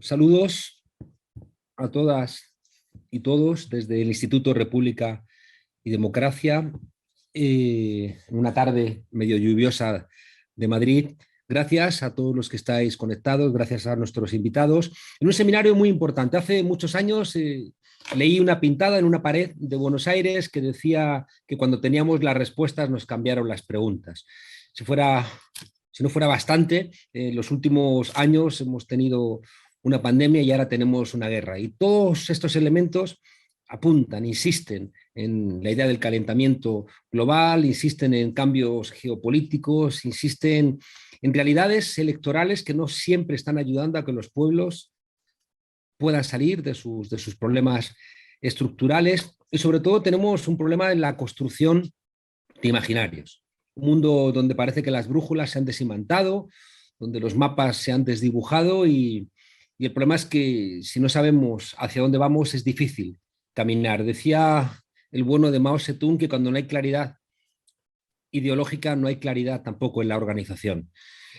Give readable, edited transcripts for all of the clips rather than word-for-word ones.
Saludos a todas y todos desde el Instituto República y Democracia, en una tarde medio lluviosa de Madrid. Gracias a todos los que estáis conectados, gracias a nuestros invitados. En un seminario muy importante. Hace muchos años leí una pintada en una pared de Buenos Aires que decía que cuando teníamos las respuestas nos cambiaron las preguntas. Si no fuera bastante, en los últimos años hemos tenido una pandemia y ahora tenemos una guerra. Y todos estos elementos apuntan, insisten en la idea del calentamiento global, insisten en cambios geopolíticos, insisten en realidades electorales que no siempre están ayudando a que los pueblos puedan salir de sus problemas estructurales. Y sobre todo tenemos un problema en la construcción de imaginarios. Un mundo donde parece que las brújulas se han desimantado, donde los mapas se han desdibujado y el problema es que si no sabemos hacia dónde vamos es difícil caminar. Decía el bueno de Mao Zedong que cuando no hay claridad ideológica no hay claridad tampoco en la organización.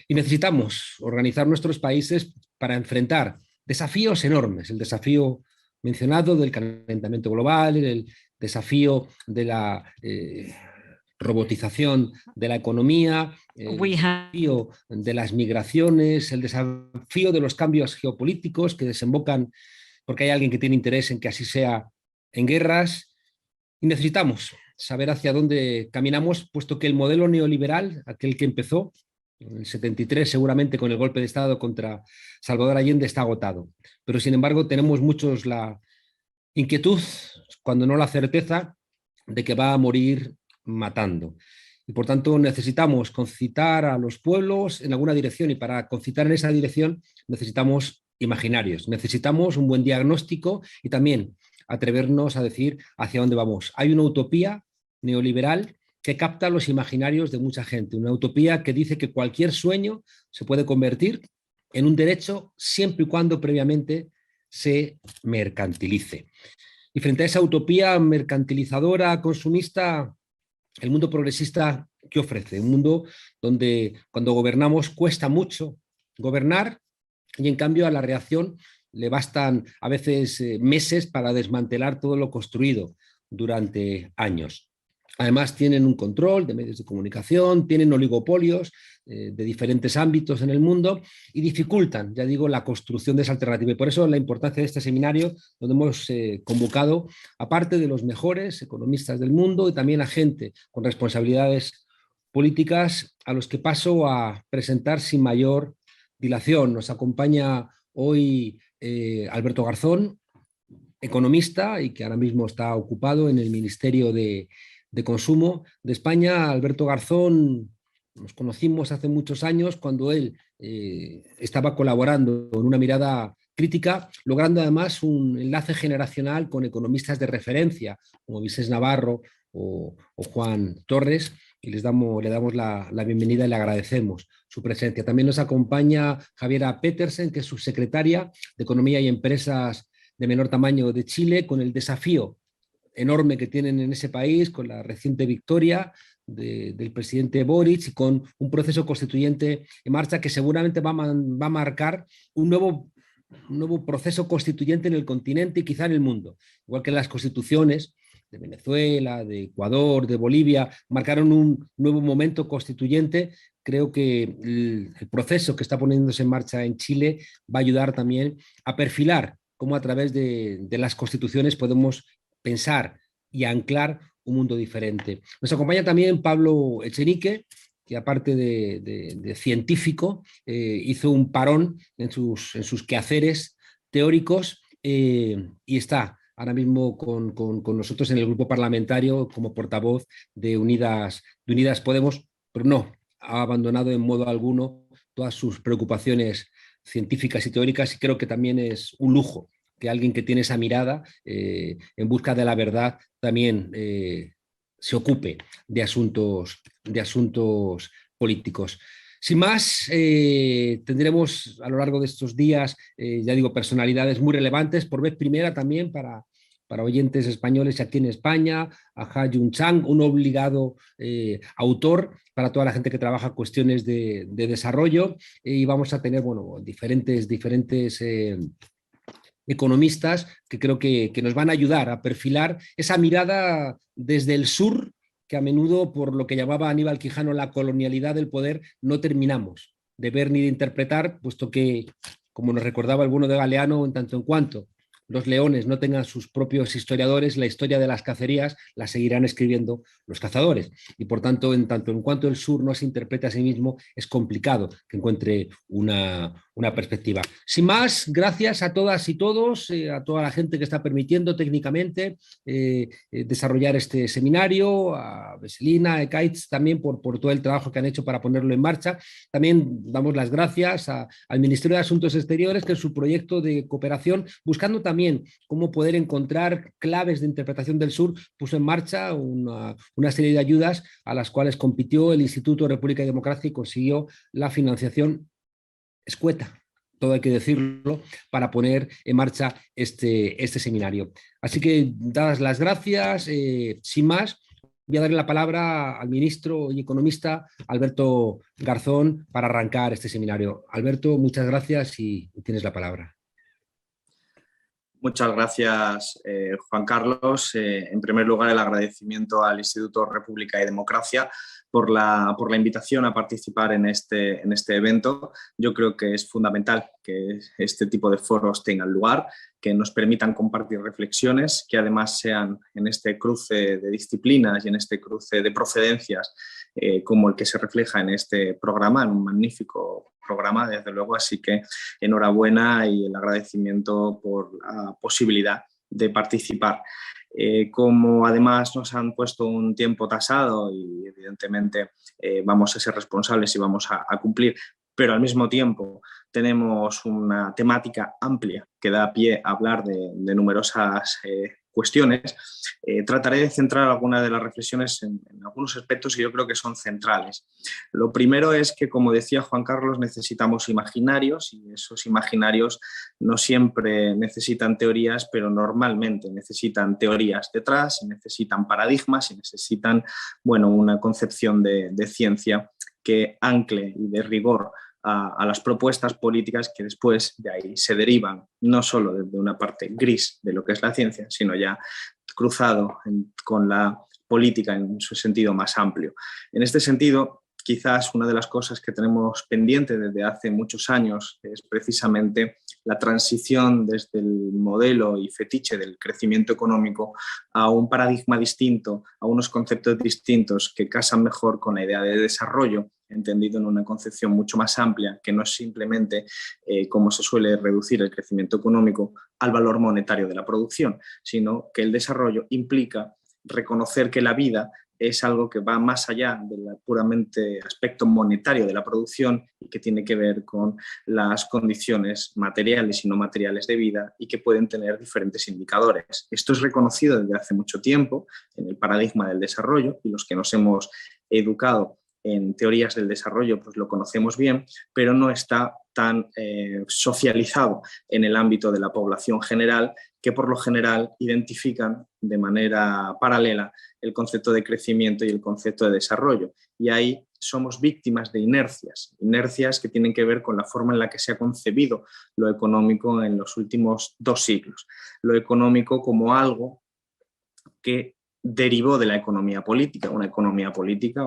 Y necesitamos organizar nuestros países para enfrentar desafíos enormes. El desafío mencionado del calentamiento global, el desafío de la robotización de la economía, el desafío de las migraciones, el desafío de los cambios geopolíticos que desembocan porque hay alguien que tiene interés en que así sea en guerras. Y necesitamos saber hacia dónde caminamos, puesto que el modelo neoliberal, aquel que empezó en el 73 seguramente con el golpe de Estado contra Salvador Allende, está agotado. Pero sin embargo tenemos muchos la inquietud, cuando no la certeza, de que va a morir matando. Y por tanto necesitamos concitar a los pueblos en alguna dirección, y para concitar en esa dirección necesitamos imaginarios, necesitamos un buen diagnóstico y también atrevernos a decir hacia dónde vamos. Hay una utopía neoliberal que capta los imaginarios de mucha gente, una utopía que dice que cualquier sueño se puede convertir en un derecho siempre y cuando previamente se mercantilice. Y frente a esa utopía mercantilizadora, consumista, el mundo progresista, ¿qué ofrece? Un mundo donde cuando gobernamos cuesta mucho gobernar y en cambio a la reacción le bastan a veces meses para desmantelar todo lo construido durante años. Además tienen un control de medios de comunicación, tienen oligopolios de diferentes ámbitos en el mundo y dificultan, ya digo, la construcción de esa alternativa. Y por eso la importancia de este seminario, donde hemos convocado, aparte de los mejores economistas del mundo y también a gente con responsabilidades políticas, a los que paso a presentar sin mayor dilación. Nos acompaña hoy Alberto Garzón, economista y que ahora mismo está ocupado en el Ministerio de Consumo de España. Alberto Garzón nos conocimos hace muchos años cuando él estaba colaborando con una mirada crítica, logrando además un enlace generacional con economistas de referencia como Vicens Navarro o Juan Torres, y le damos la bienvenida y le agradecemos su presencia. También nos acompaña Javiera Petersen, que es subsecretaria de Economía y Empresas de menor tamaño de Chile, con el desafío enorme que tienen en ese país, con la reciente victoria del presidente Boric y con un proceso constituyente en marcha que seguramente va a marcar un nuevo proceso constituyente en el continente y quizá en el mundo. Igual que las constituciones de Venezuela, de Ecuador, de Bolivia, marcaron un nuevo momento constituyente. Creo que el proceso que está poniéndose en marcha en Chile va a ayudar también a perfilar cómo a través de las constituciones podemos pensar y anclar un mundo diferente. Nos acompaña también Pablo Echenique, que aparte de científico, hizo un parón en sus quehaceres teóricos y está ahora mismo con nosotros en el grupo parlamentario como portavoz de Unidas Podemos, pero no ha abandonado en modo alguno todas sus preocupaciones científicas y teóricas, y creo que también es un lujo que alguien que tiene esa mirada en busca de la verdad también se ocupe de asuntos políticos. Sin más, tendremos a lo largo de estos días, ya digo, personalidades muy relevantes, por vez primera también para para oyentes españoles aquí en España, a Ha Jun Chang, un obligado autor para toda la gente que trabaja cuestiones de desarrollo, y vamos a tener, bueno, diferentes economistas que creo que nos van a ayudar a perfilar esa mirada desde el sur, que a menudo, por lo que llamaba Aníbal Quijano la colonialidad del poder, no terminamos de ver ni de interpretar, puesto que, como nos recordaba el bueno de Galeano, en tanto en cuanto los leones no tengan sus propios historiadores, la historia de las cacerías la seguirán escribiendo los cazadores. Y por tanto, en tanto en cuanto el sur no se interprete a sí mismo, es complicado que encuentre una perspectiva. Sin más, gracias a todas y todos, a toda la gente que está permitiendo técnicamente desarrollar este seminario, a Veselina, a Ekaitz también por todo el trabajo que han hecho para ponerlo en marcha. También damos las gracias al Ministerio de Asuntos Exteriores, que en su proyecto de cooperación, buscando también cómo poder encontrar claves de interpretación del sur, puso en marcha una serie de ayudas a las cuales compitió el Instituto de República y Democracia y consiguió la financiación escueta, todo hay que decirlo, para poner en marcha este seminario. Así que, dadas las gracias, sin más, voy a darle la palabra al ministro y economista Alberto Garzón para arrancar este seminario. Alberto, muchas gracias y tienes la palabra. Muchas gracias, Juan Carlos. En primer lugar, el agradecimiento al Instituto República y Democracia por la invitación a participar en este evento. Yo creo que es fundamental que este tipo de foros tengan lugar, que nos permitan compartir reflexiones, que además sean en este cruce de disciplinas y en este cruce de procedencias como el que se refleja en este programa, en un magnífico programa, desde luego. Así que enhorabuena y el agradecimiento por la posibilidad de participar. Como además nos han puesto un tiempo tasado y evidentemente vamos a ser responsables y vamos a cumplir, pero al mismo tiempo tenemos una temática amplia que da pie a hablar de numerosas cuestiones, trataré de centrar algunas de las reflexiones en algunos aspectos que yo creo que son centrales. Lo primero es que, como decía Juan Carlos, necesitamos imaginarios, y esos imaginarios no siempre necesitan teorías, pero normalmente necesitan teorías detrás, y necesitan paradigmas y necesitan, bueno, una concepción de ciencia que ancle y de rigor a las propuestas políticas que después de ahí se derivan, no solo desde una parte gris de lo que es la ciencia, sino ya cruzado con la política en su sentido más amplio. En este sentido, quizás una de las cosas que tenemos pendiente desde hace muchos años es precisamente la transición desde el modelo y fetiche del crecimiento económico a un paradigma distinto, a unos conceptos distintos que casan mejor con la idea de desarrollo, entendido en una concepción mucho más amplia, que no es simplemente, como se suele reducir el crecimiento económico, al valor monetario de la producción, sino que el desarrollo implica reconocer que la vida es algo que va más allá del puramente aspecto monetario de la producción y que tiene que ver con las condiciones materiales y no materiales de vida y que pueden tener diferentes indicadores. Esto es reconocido desde hace mucho tiempo en el paradigma del desarrollo, y los que nos hemos educado en teorías del desarrollo pues lo conocemos bien, pero no está tan socializado en el ámbito de la población general, que por lo general identifican de manera paralela el concepto de crecimiento y el concepto de desarrollo. Y ahí somos víctimas de inercias que tienen que ver con la forma en la que se ha concebido lo económico en los últimos 2 siglos. Lo económico como algo que derivó de la economía política,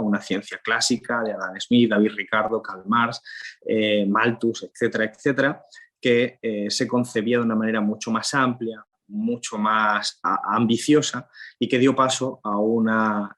una ciencia clásica de Adam Smith, David Ricardo, Karl Marx, Malthus, etcétera, etcétera, que se concebía de una manera mucho más amplia, mucho más ambiciosa, y que dio paso a una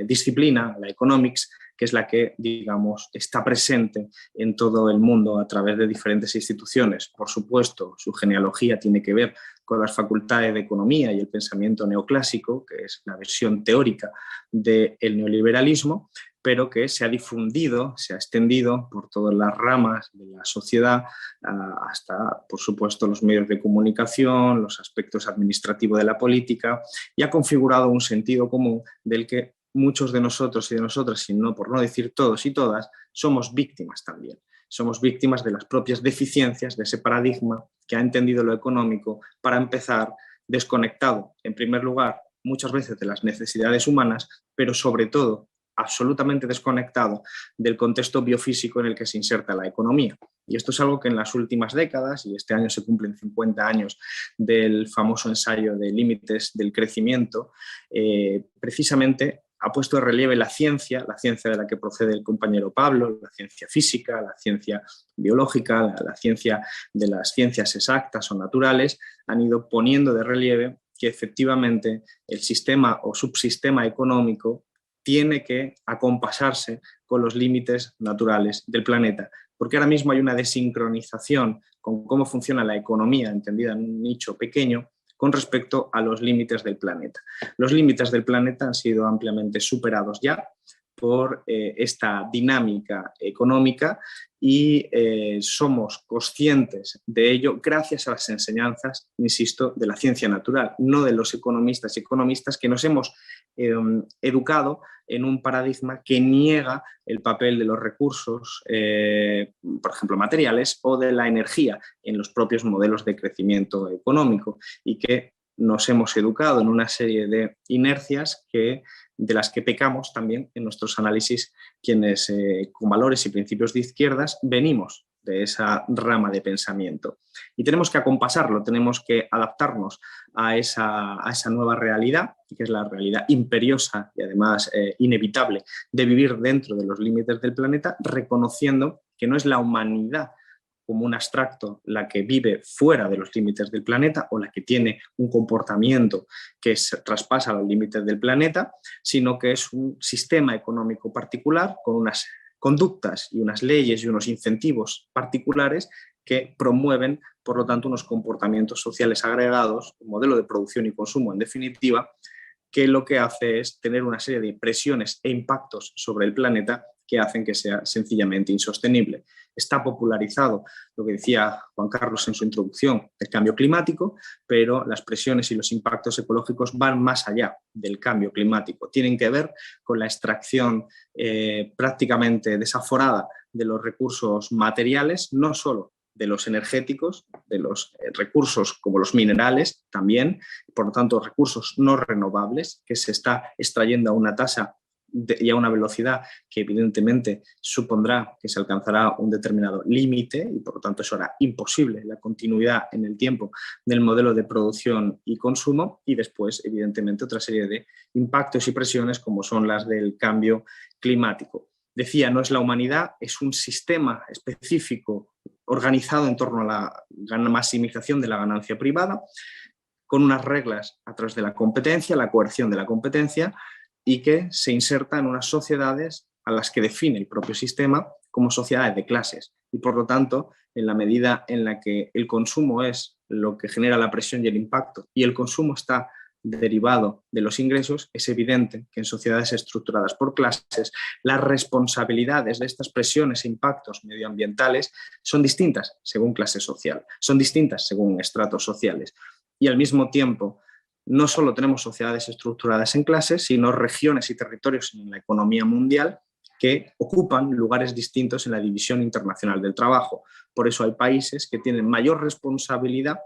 disciplina, la economics, que es la que, digamos, está presente en todo el mundo a través de diferentes instituciones. Por supuesto, su genealogía tiene que ver con las facultades de economía y el pensamiento neoclásico, que es la versión teórica del neoliberalismo, pero que se ha difundido, se ha extendido por todas las ramas de la sociedad, hasta, por supuesto, los medios de comunicación, los aspectos administrativos de la política, y ha configurado un sentido común del que muchos de nosotros y de nosotras, por no decir todos y todas, somos víctimas también. Somos víctimas de las propias deficiencias de ese paradigma que ha entendido lo económico para empezar desconectado, en primer lugar, muchas veces de las necesidades humanas, pero sobre todo absolutamente desconectado del contexto biofísico en el que se inserta la economía. Y esto es algo que en las últimas décadas, y este año se cumplen 50 años del famoso ensayo de límites del crecimiento, precisamente ha puesto de relieve la ciencia de la que procede el compañero Pablo, la ciencia física, la ciencia biológica, la ciencia de las ciencias exactas o naturales, han ido poniendo de relieve que efectivamente el sistema o subsistema económico tiene que acompasarse con los límites naturales del planeta, porque ahora mismo hay una desincronización con cómo funciona la economía, entendida en un nicho pequeño, con respecto a los límites del planeta. Los límites del planeta han sido ampliamente superados ya por esta dinámica económica y somos conscientes de ello gracias a las enseñanzas, insisto, de la ciencia natural, no de los economistas y economistas que nos hemos educado en un paradigma que niega el papel de los recursos, por ejemplo, materiales, o de la energía en los propios modelos de crecimiento económico, y que nos hemos educado en una serie de inercias de las que pecamos también en nuestros análisis quienes con valores y principios de izquierdas venimos de esa rama de pensamiento. Y tenemos que acompasarlo, tenemos que adaptarnos a esa nueva realidad, que es la realidad imperiosa y además inevitable de vivir dentro de los límites del planeta, reconociendo que no es la humanidad como un abstracto la que vive fuera de los límites del planeta o la que tiene un comportamiento que traspasa los límites del planeta, sino que es un sistema económico particular con unas conductas y unas leyes y unos incentivos particulares que promueven, por lo tanto, unos comportamientos sociales agregados, un modelo de producción y consumo, en definitiva, que lo que hace es tener una serie de presiones e impactos sobre el planeta que hacen que sea sencillamente insostenible. Está popularizado lo que decía Juan Carlos en su introducción, el cambio climático, pero las presiones y los impactos ecológicos van más allá del cambio climático. Tienen que ver con la extracción prácticamente desaforada de los recursos materiales, no solo de los energéticos, de los recursos como los minerales también, por lo tanto recursos no renovables, que se está extrayendo a una tasa y a una velocidad que evidentemente supondrá que se alcanzará un determinado límite y por lo tanto eso hará imposible la continuidad en el tiempo del modelo de producción y consumo, y después evidentemente otra serie de impactos y presiones como son las del cambio climático. Decía, no es la humanidad, es un sistema específico organizado en torno a la maximización de la ganancia privada, con unas reglas a través de la competencia, la coerción de la competencia, y que se inserta en unas sociedades a las que define el propio sistema como sociedades de clases. Y por lo tanto, en la medida en la que el consumo es lo que genera la presión y el impacto, y el consumo está derivado de los ingresos, es evidente que en sociedades estructuradas por clases las responsabilidades de estas presiones e impactos medioambientales son distintas según clase social, son distintas según estratos sociales. Y al mismo tiempo, no solo tenemos sociedades estructuradas en clases, sino regiones y territorios en la economía mundial que ocupan lugares distintos en la división internacional del trabajo. Por eso hay países que tienen mayor responsabilidad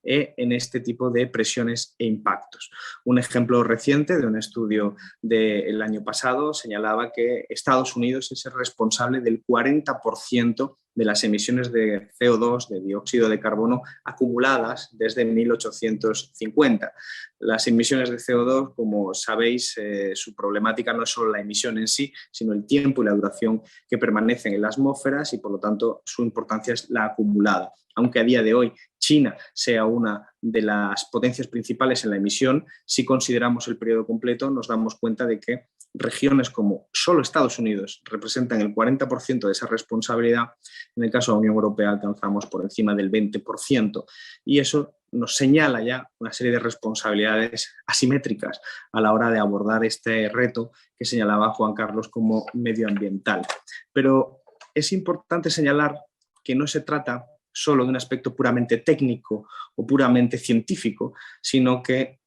en este tipo de presiones e impactos. Un ejemplo reciente de un estudio del año pasado señalaba que Estados Unidos es el responsable del 40% de las emisiones de CO2, de dióxido de carbono, acumuladas desde 1850. Las emisiones de CO2, como sabéis, su problemática no es solo la emisión en sí, sino el tiempo y la duración que permanecen en las atmósferas y, por lo tanto, su importancia es la acumulada. Aunque a día de hoy China sea una de las potencias principales en la emisión, si consideramos el periodo completo nos damos cuenta de que regiones como solo Estados Unidos representan el 40% de esa responsabilidad. En el caso de la Unión Europea alcanzamos por encima del 20%, y eso nos señala ya una serie de responsabilidades asimétricas a la hora de abordar este reto que señalaba Juan Carlos como medioambiental. Pero es importante señalar que no se trata solo de un aspecto puramente técnico o puramente científico, sino que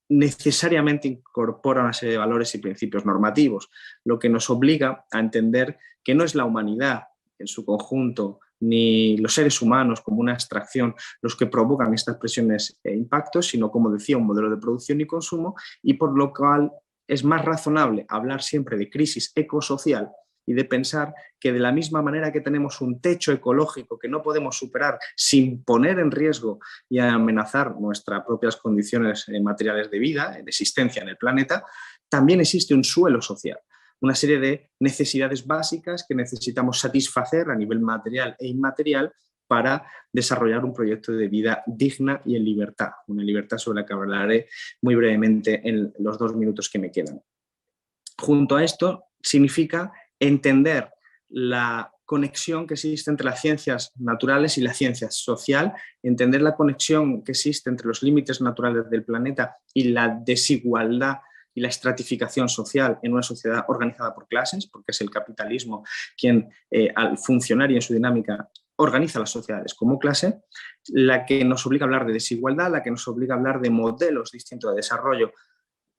necesariamente incorpora una serie de valores y principios normativos, lo que nos obliga a entender que no es la humanidad en su conjunto ni los seres humanos como una abstracción los que provocan estas presiones e impactos, sino, como decía, un modelo de producción y consumo, y por lo cual es más razonable hablar siempre de crisis ecosocial y de pensar que de la misma manera que tenemos un techo ecológico que no podemos superar sin poner en riesgo y amenazar nuestras propias condiciones materiales de vida, de existencia en el planeta, también existe un suelo social, una serie de necesidades básicas que necesitamos satisfacer a nivel material e inmaterial para desarrollar un proyecto de vida digna y en libertad, una libertad sobre la que hablaré muy brevemente en los 2 minutos que me quedan. Junto a esto, significa entender la conexión que existe entre las ciencias naturales y la ciencia social, entender la conexión que existe entre los límites naturales del planeta y la desigualdad y la estratificación social en una sociedad organizada por clases, porque es el capitalismo quien, al funcionar y en su dinámica, organiza las sociedades como clase, la que nos obliga a hablar de desigualdad, la que nos obliga a hablar de modelos distintos de desarrollo.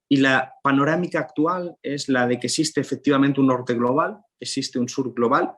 Y la panorámica actual es la de que existe efectivamente un norte global, existe un sur global,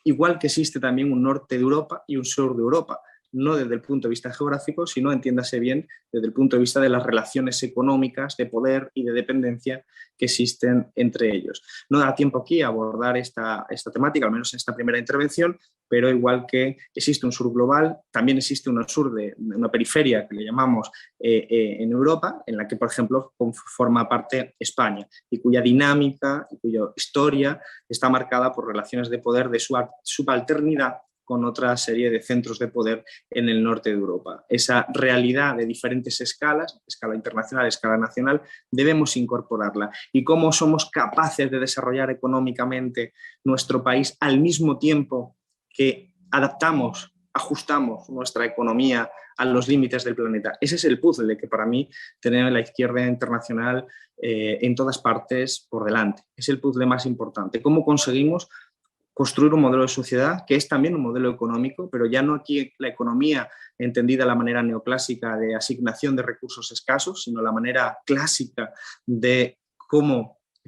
igual que existe también un norte de Europa y un sur de Europa, no desde el punto de vista geográfico, sino, entiéndase bien, desde el punto de vista de las relaciones económicas, de poder y de dependencia que existen entre ellos. No da tiempo aquí a abordar esta temática, al menos en esta primera intervención, pero igual que existe un sur global, también existe un sur de una periferia que le llamamos en Europa, en la que, por ejemplo, forma parte España y cuya dinámica y cuya historia está marcada por relaciones de poder de subalternidad con otra serie de centros de poder en el norte de Europa. Esa realidad de diferentes escalas, escala internacional, escala nacional, debemos incorporarla. Y cómo somos capaces de desarrollar económicamente nuestro país al mismo tiempo que adaptamos, ajustamos nuestra economía a los límites del planeta. Ese es el puzzle que para mí tiene la izquierda internacional en todas partes por delante. Es el puzzle más importante. ¿Cómo conseguimos construir un modelo de sociedad que es también un modelo económico, pero ya no aquí la economía entendida de la manera neoclásica de asignación de recursos escasos, sino la manera clásica de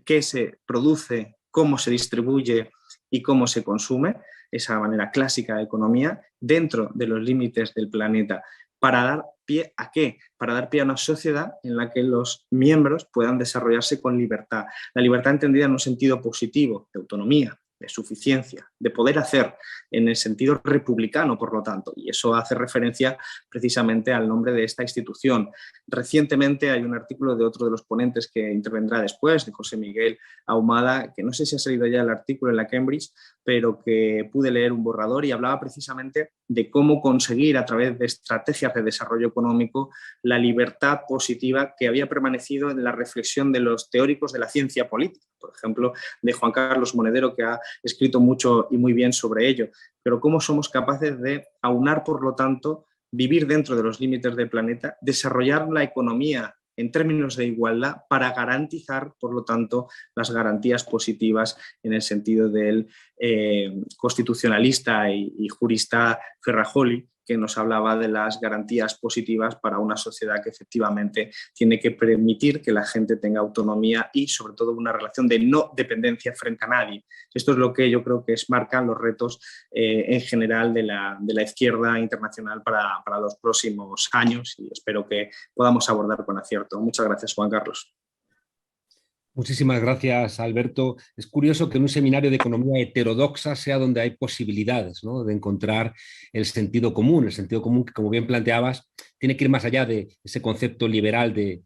qué se produce, cómo se distribuye y cómo se consume, esa manera clásica de economía dentro de los límites del planeta, para dar pie ¿a qué? Para dar pie a una sociedad en la que los miembros puedan desarrollarse con libertad. La libertad entendida en un sentido positivo, de autonomía, de suficiencia, de poder hacer en el sentido republicano, por lo tanto, y eso hace referencia precisamente al nombre de esta institución. Recientemente hay un artículo de otro de los ponentes que intervendrá después, de José Miguel Ahumada, que no sé si ha salido ya el artículo en la Cambridge, pero que pude leer un borrador y hablaba precisamente de cómo conseguir a través de estrategias de desarrollo económico la libertad positiva que había permanecido en la reflexión de los teóricos de la ciencia política, por ejemplo, de Juan Carlos Monedero, que ha escrito mucho y muy bien sobre ello, pero cómo somos capaces de aunar, por lo tanto, vivir dentro de los límites del planeta, desarrollar la economía en términos de igualdad para garantizar, por lo tanto, las garantías positivas en el sentido del constitucionalista y jurista Ferrajoli, que nos hablaba de las garantías positivas para una sociedad que efectivamente tiene que permitir que la gente tenga autonomía y, sobre todo, una relación de no dependencia frente a nadie. Esto es lo que yo creo que marcan los retos en general de la izquierda internacional para los próximos años, y espero que podamos abordar con acierto. Muchas gracias, Juan Carlos. Muchísimas gracias, Alberto. Es curioso que en un seminario de economía heterodoxa sea donde hay posibilidades, ¿no?, de encontrar el sentido común que, como bien planteabas, tiene que ir más allá de ese concepto liberal de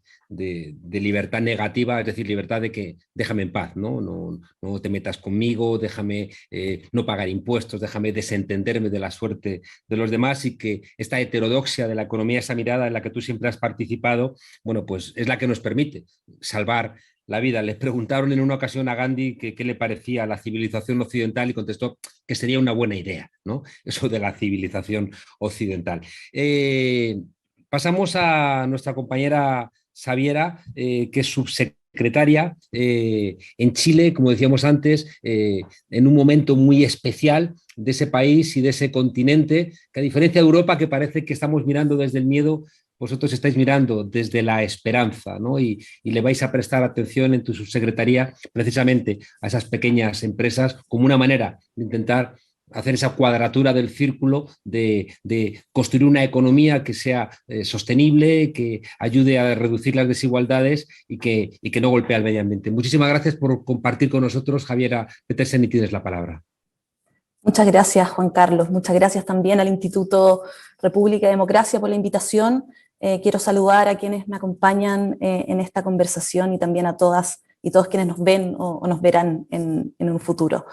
libertad negativa, es decir, libertad de que déjame en paz, no te metas conmigo, déjame no pagar impuestos, déjame desentenderme de la suerte de los demás, y que esta heterodoxia de la economía, esa mirada en la que tú siempre has participado, bueno, pues es la que nos permite salvar la vida. Le preguntaron en una ocasión a Gandhi qué le parecía la civilización occidental y contestó que sería una buena idea, ¿no?, eso de la civilización occidental. Pasamos a nuestra compañera Xaviera, que es subsecretaria en Chile, como decíamos antes, en un momento muy especial de ese país y de ese continente, que a diferencia de Europa, que parece que estamos mirando desde el miedo, vosotros estáis mirando desde la esperanza, ¿no? Y le vais a prestar atención en tu subsecretaría precisamente a esas pequeñas empresas como una manera de intentar hacer esa cuadratura del círculo de construir una economía que sea sostenible, que ayude a reducir las desigualdades y que no golpee al medio ambiente. Muchísimas gracias por compartir con nosotros, Javiera Petersen, y tienes la palabra. Muchas gracias, Juan Carlos. Muchas gracias también al Instituto República y Democracia por la invitación. Quiero saludar a quienes me acompañan en esta conversación y también a todas y todos quienes nos ven o nos verán en un futuro.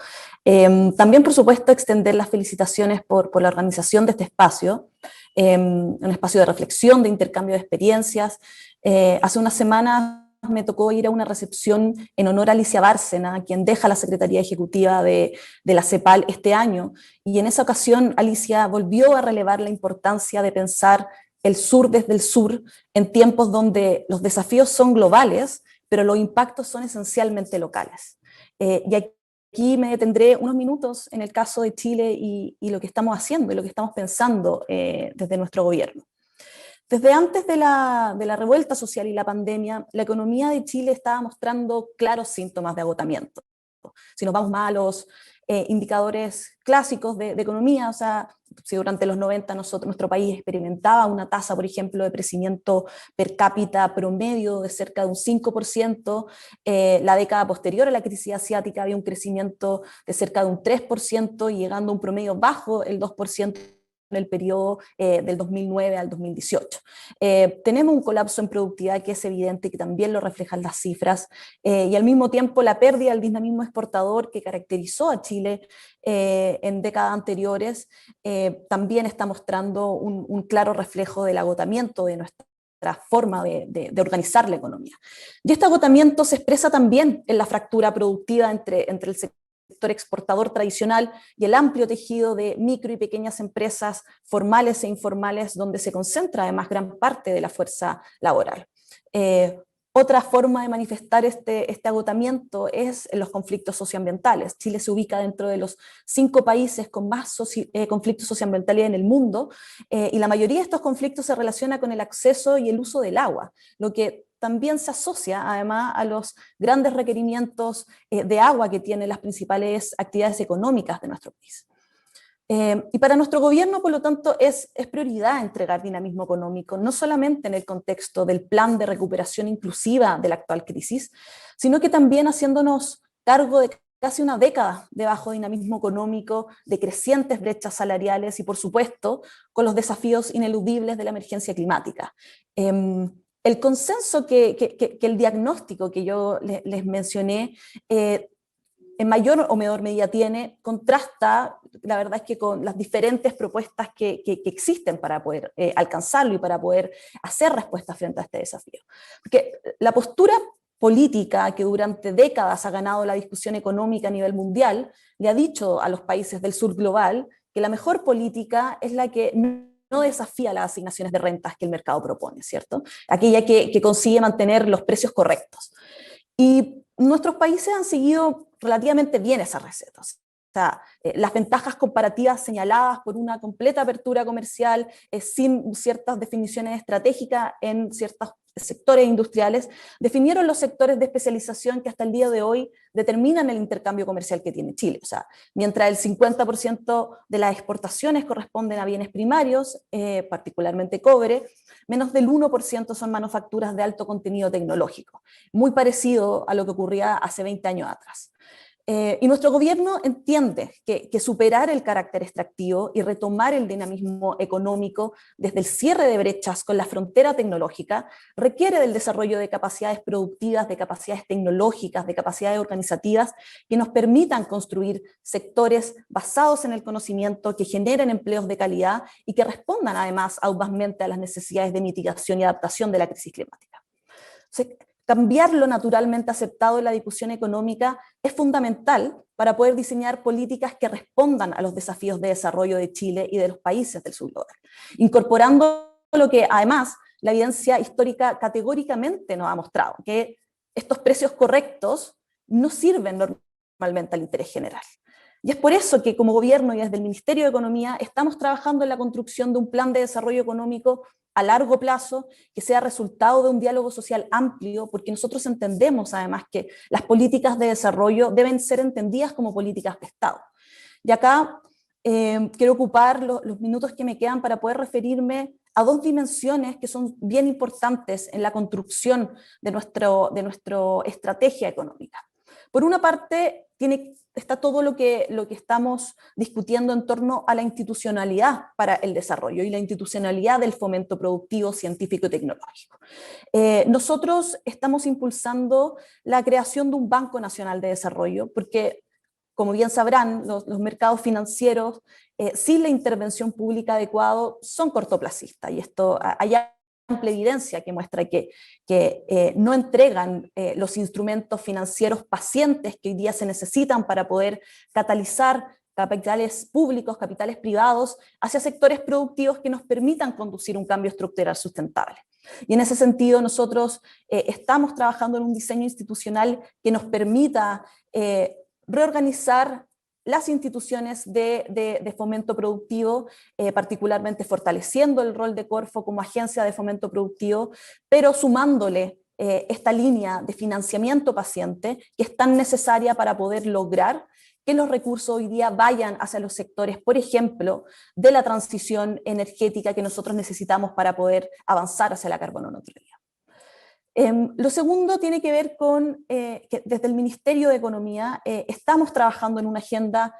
También, por supuesto, extender las felicitaciones por la organización de este espacio, un espacio de reflexión, de intercambio de experiencias. Hace unas semanas me tocó ir a una recepción en honor a Alicia Bárcena, quien deja la Secretaría Ejecutiva de la CEPAL este año, y en esa ocasión Alicia volvió a relevar la importancia de pensar el sur desde el sur, en tiempos donde los desafíos son globales, pero los impactos son esencialmente locales. Y aquí me detendré unos minutos en el caso de Chile y lo que estamos haciendo y lo que estamos pensando desde nuestro gobierno. Desde antes de la revuelta social y la pandemia, la economía de Chile estaba mostrando claros síntomas de agotamiento. Si nos vamos más a los indicadores clásicos de economía, o sea, si durante los 90 nuestro país experimentaba una tasa, por ejemplo, de crecimiento per cápita promedio de cerca de un 5%, la década posterior a la crisis asiática había un crecimiento de cerca de un 3%, y llegando a un promedio bajo el 2% en el periodo del 2009 al 2018. Tenemos un colapso en productividad que es evidente y que también lo reflejan las cifras, y al mismo tiempo la pérdida del dinamismo exportador que caracterizó a Chile en décadas anteriores también está mostrando un claro reflejo del agotamiento de nuestra forma de organizar la economía. Y este agotamiento se expresa también en la fractura productiva entre el sector exportador tradicional y el amplio tejido de micro y pequeñas empresas formales e informales, donde se concentra además gran parte de la fuerza laboral. Otra forma de manifestar este agotamiento es en los conflictos socioambientales. Chile se ubica dentro de los 5 países con más conflictos socioambientales en el mundo, y la mayoría de estos conflictos se relaciona con el acceso y el uso del agua, lo que también se asocia además a los grandes requerimientos de agua que tienen las principales actividades económicas de nuestro país. Y para nuestro gobierno, por lo tanto, es prioridad entregar dinamismo económico, no solamente en el contexto del plan de recuperación inclusiva de la actual crisis, sino que también haciéndonos cargo de casi una década de bajo dinamismo económico, de crecientes brechas salariales y, por supuesto, con los desafíos ineludibles de la emergencia climática. El consenso que el diagnóstico que yo les mencioné en mayor o menor medida tiene, contrasta, la verdad es que con las diferentes propuestas que existen para poder alcanzarlo y para poder hacer respuesta frente a este desafío. Porque la postura política que durante décadas ha ganado la discusión económica a nivel mundial le ha dicho a los países del sur global que la mejor política es la que no desafía las asignaciones de rentas que el mercado propone, ¿cierto? Aquella que consigue mantener los precios correctos. Y nuestros países han seguido relativamente bien esas recetas. O sea, las ventajas comparativas señaladas por una completa apertura comercial sin ciertas definiciones estratégicas en ciertos sectores industriales, definieron los sectores de especialización que hasta el día de hoy determinan el intercambio comercial que tiene Chile. O sea, mientras el 50% de las exportaciones corresponden a bienes primarios, particularmente cobre, menos del 1% son manufacturas de alto contenido tecnológico, muy parecido a lo que ocurría hace 20 años atrás. Y nuestro gobierno entiende que superar el carácter extractivo y retomar el dinamismo económico desde el cierre de brechas con la frontera tecnológica requiere del desarrollo de capacidades productivas, de capacidades tecnológicas, de capacidades organizativas que nos permitan construir sectores basados en el conocimiento, que generen empleos de calidad y que respondan además audazmente a las necesidades de mitigación y adaptación de la crisis climática. Cambiar lo naturalmente aceptado en la discusión económica es fundamental para poder diseñar políticas que respondan a los desafíos de desarrollo de Chile y de los países del sur global, incorporando lo que además la evidencia histórica categóricamente nos ha mostrado, que estos precios correctos no sirven normalmente al interés general. Y es por eso que como gobierno y desde el Ministerio de Economía estamos trabajando en la construcción de un plan de desarrollo económico a largo plazo, que sea resultado de un diálogo social amplio, porque nosotros entendemos además que las políticas de desarrollo deben ser entendidas como políticas de Estado. Y acá quiero ocupar los minutos que me quedan para poder referirme a dos dimensiones que son bien importantes en la construcción de nuestra estrategia económica. Por una parte, está todo lo que estamos discutiendo en torno a la institucionalidad para el desarrollo y la institucionalidad del fomento productivo, científico y tecnológico. Nosotros estamos impulsando la creación de un Banco Nacional de Desarrollo, porque, como bien sabrán, los mercados financieros, sin la intervención pública adecuada, son cortoplacistas, y esto hay amplia evidencia que muestra que no entregan los instrumentos financieros pacientes que hoy día se necesitan para poder catalizar capitales públicos, capitales privados, hacia sectores productivos que nos permitan conducir un cambio estructural sustentable. Y en ese sentido nosotros estamos trabajando en un diseño institucional que nos permita reorganizar las instituciones de fomento productivo, particularmente fortaleciendo el rol de Corfo como agencia de fomento productivo, pero sumándole esta línea de financiamiento paciente que es tan necesaria para poder lograr que los recursos hoy día vayan hacia los sectores, por ejemplo, de la transición energética que nosotros necesitamos para poder avanzar hacia la carbono neutralidad. Lo segundo tiene que ver con que desde el Ministerio de Economía estamos trabajando en una agenda